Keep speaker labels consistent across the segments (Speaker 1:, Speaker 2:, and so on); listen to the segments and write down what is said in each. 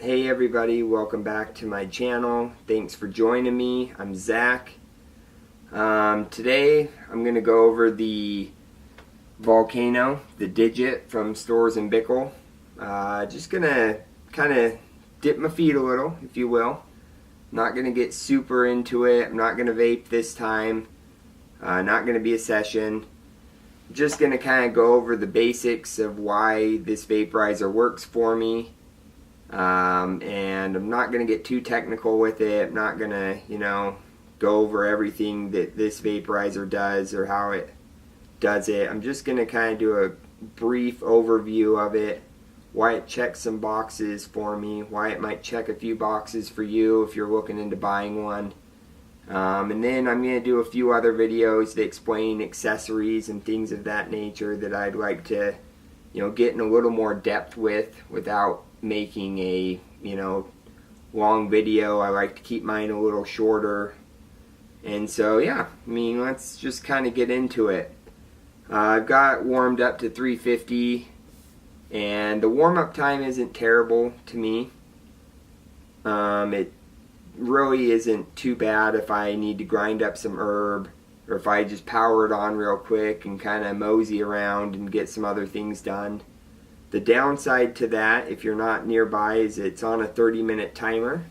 Speaker 1: Hey everybody, welcome back to my channel. Thanks for joining me. I'm Zach. Today I'm going to go over the Volcano, the Digit from storz-bickel. Just going to kind of dip my feet a little, if you will. Not going to get super into it. I'm not going to vape this time. Not going to be a session. Just going to kind of go over the basics of why this vaporizer works for me. And I'm not going to get too technical with it. I'm not going to, go over everything that this vaporizer does or how it does it. I'm just going to kind of do a brief overview of it, why it checks some boxes for me, why it might check a few boxes for you if you're looking into buying one. And then I'm going to do a few other videos that explain accessories and things of that nature that I'd like to, get in a little more depth with without making a long video. I like to keep mine a little shorter, and so yeah, let's just kind of get into it. I've got warmed up to 350, and the warm-up time isn't terrible to me. It really isn't too bad if I need to grind up some herb, or if I just power it on real quick and kind of mosey around and get some other things done. The downside to that, if you're not nearby, is it's on a 30-minute timer.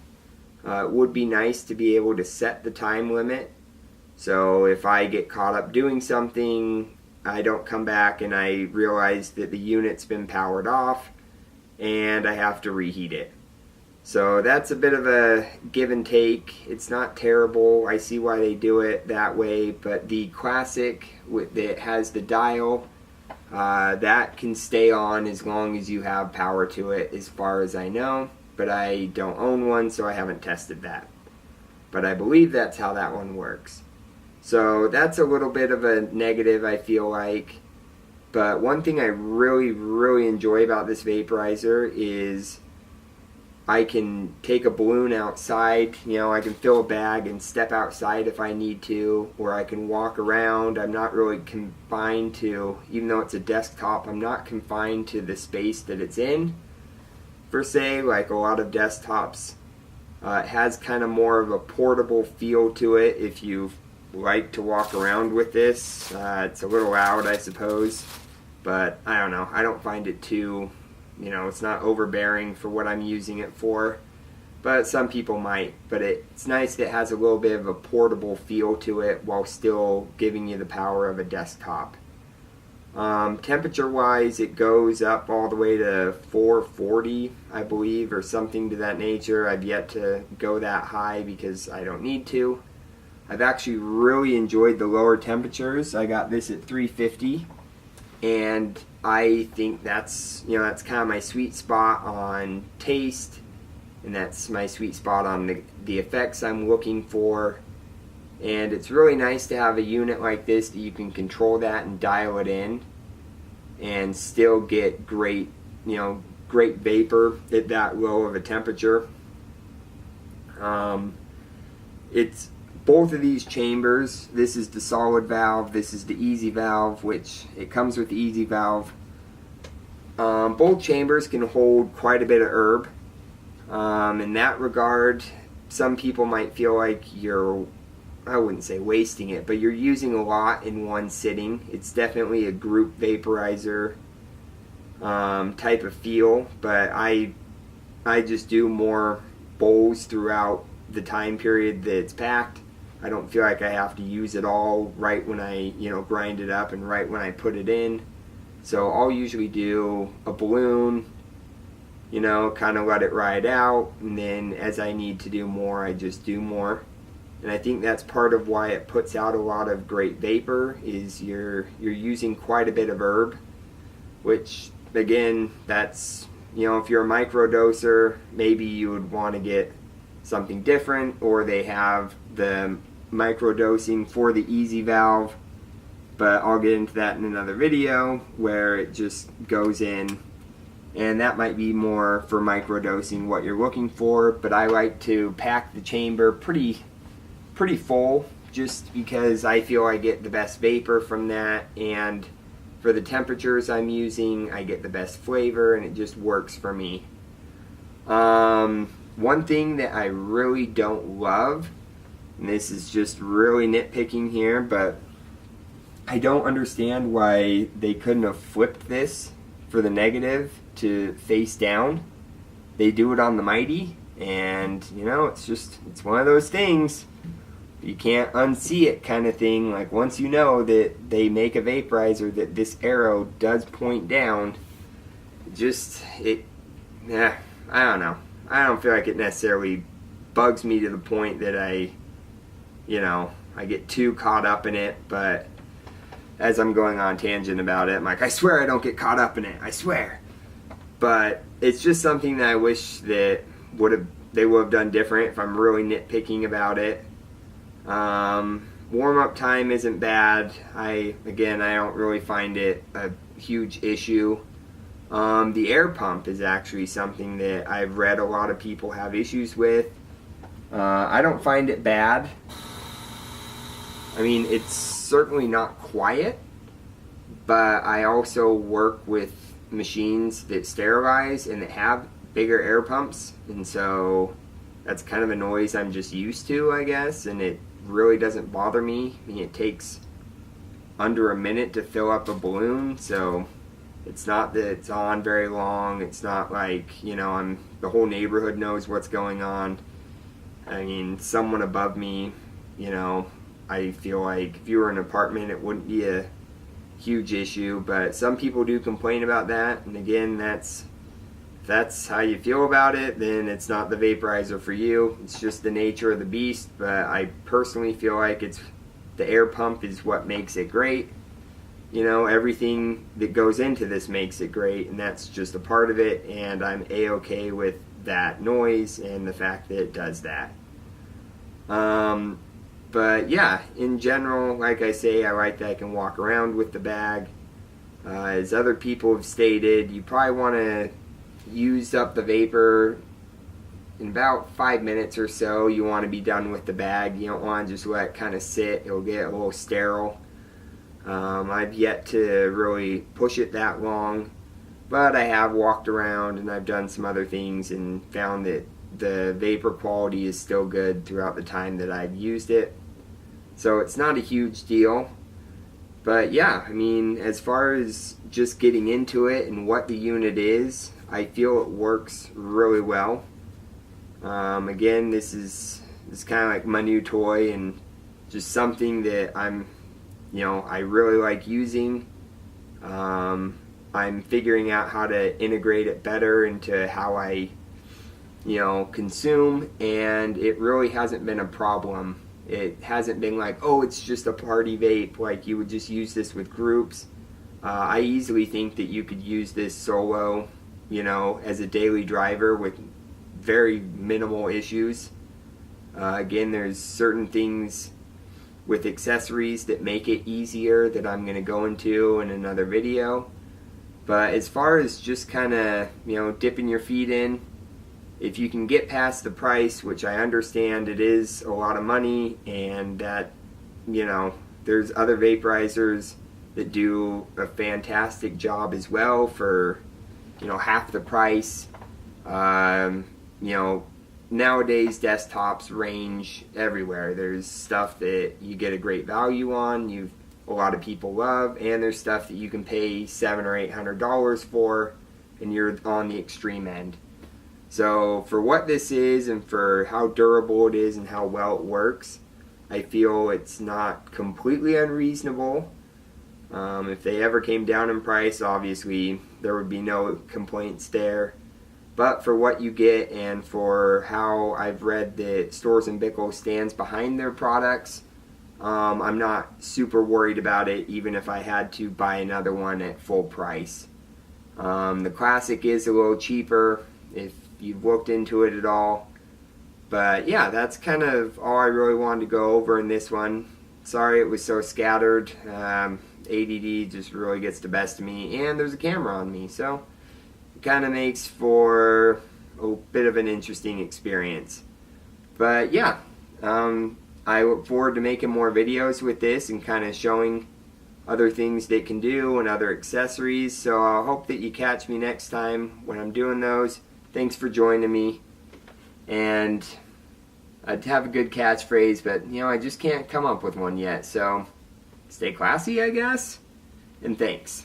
Speaker 1: It would be nice to be able to set the time limit, so if I get caught up doing something, I don't come back and I realize that the unit's been powered off and I have to reheat it. So that's a bit of a give and take. It's not terrible. I see why they do it that way, but the classic that has the dial, that can stay on as long as you have power to it, as far as I know, but I don't own one, so I haven't tested that. But I believe that's how that one works. So that's a little bit of a negative, I feel like. But one thing I really enjoy about this vaporizer is I can take a balloon outside, I can fill a bag and step outside if I need to, or I can walk around. I'm not really confined to, even though it's a desktop, I'm not confined to the space that it's in, per se, like a lot of desktops. It has kind of more of a portable feel to it if you like to walk around with this. It's a little loud, I suppose, but I don't know. I don't find it too... it's not overbearing for what I'm using it for, but some people might. But it's nice that it has a little bit of a portable feel to it while still giving you the power of a desktop. Temperature wise, it goes up all the way to 440, I believe, or something to that nature. I've yet to go that high because I don't need to. I've actually really enjoyed the lower temperatures. I got this at 350. And I think that's kind of my sweet spot on taste, and that's my sweet spot on the effects I'm looking for. And it's really nice to have a unit like this that you can control that and dial it in and still get great vapor at that low of a temperature. It's both of these chambers. This is the solid valve, this is the easy valve, which it comes with the easy valve. Both chambers can hold quite a bit of herb. In that regard, some people might feel like you're, I wouldn't say wasting it, but you're using a lot in one sitting. It's definitely a group vaporizer type of feel, but I just do more bowls throughout the time period that it's packed. I don't feel like I have to use it all right when I, grind it up and right when I put it in. So I'll usually do a balloon, kind of let it ride out, and then as I need to do more, I just do more. And I think that's part of why it puts out a lot of great vapor, is you're using quite a bit of herb, which again, that's, if you're a microdoser, maybe you would want to get something different, or they have the microdosing for the easy valve, but I'll get into that in another video where it just goes in, and that might be more for microdosing what you're looking for. But I like to pack the chamber pretty full, just because I feel I get the best vapor from that, and for the temperatures I'm using, I get the best flavor, and it just works for me. One thing that I really don't love, and this is just really nitpicking here, but I don't understand why they couldn't have flipped this for the negative to face down. They do it on the Mighty, and you know, it's one of those things. You can't unsee it kind of thing. Like, once you know that they make a vaporizer that this arrow does point down, I don't know. I don't feel like it necessarily bugs me to the point that I get too caught up in it, but as I'm going on tangent about it, I'm like, I swear I don't get caught up in it, I swear. But it's just something that I wish that they would have done different if I'm really nitpicking about it. Warm-up time isn't bad. I don't really find it a huge issue. The air pump is actually something that I've read a lot of people have issues with. I don't find it bad. I mean, it's certainly not quiet, but I also work with machines that sterilize and that have bigger air pumps, and so that's kind of a noise I'm just used to, I guess, and it really doesn't bother me. I mean, it takes under a minute to fill up a balloon, so it's not that it's on very long. It's not like, the whole neighborhood knows what's going on. I mean, someone above me, I feel like if you were in an apartment, it wouldn't be a huge issue, but some people do complain about that, and again, if that's how you feel about it, then it's not the vaporizer for you. It's just the nature of the beast, but I personally feel like the air pump is what makes it great. Everything that goes into this makes it great, and that's just a part of it, and I'm A-okay with that noise and the fact that it does that. But yeah, in general, like I say, I like that I can walk around with the bag. As other people have stated, you probably want to use up the vapor in about 5 minutes or so. You want to be done with the bag. You don't want to just let it kind of sit. It'll get a little sterile. I've yet to really push it that long, but I have walked around and I've done some other things and found that the vapor quality is still good throughout the time that I've used it. So it's not a huge deal. But yeah, I mean, as far as just getting into it and what the unit is, I feel it works really well. Again, this is kind of like my new toy and just something that I really like using. I'm figuring out how to integrate it better into how I, consume, and it really hasn't been a problem. It hasn't been like, oh, it's just a party vape, like you would just use this with groups. I easily think that you could use this solo, as a daily driver with very minimal issues. Again, there's certain things with accessories that make it easier that I'm going to go into in another video. But as far as just kind of, dipping your feet in, if you can get past the price, which I understand it is a lot of money, and that, there's other vaporizers that do a fantastic job as well for, half the price. Nowadays desktops range everywhere. There's stuff that you get a great value on, a lot of people love, and there's stuff that you can pay $700 or $800 for, and you're on the extreme end. So for what this is and for how durable it is and how well it works, I feel it's not completely unreasonable. If they ever came down in price, obviously there would be no complaints there. But for what you get and for how I've read that Storz-bickel stands behind their products, I'm not super worried about it, even if I had to buy another one at full price. The Classic is a little cheaper if you've looked into it at all. But yeah, that's kind of all I really wanted to go over in this one. Sorry it was so scattered. ADD just really gets the best of me, and there's a camera on me, so it kind of makes for a bit of an interesting experience. But yeah, I look forward to making more videos with this and kind of showing other things they can do and other accessories. So I hope that you catch me next time when I'm doing those. Thanks for joining me. And I'd have a good catchphrase, but you know, I just can't come up with one yet. So stay classy, I guess, and thanks.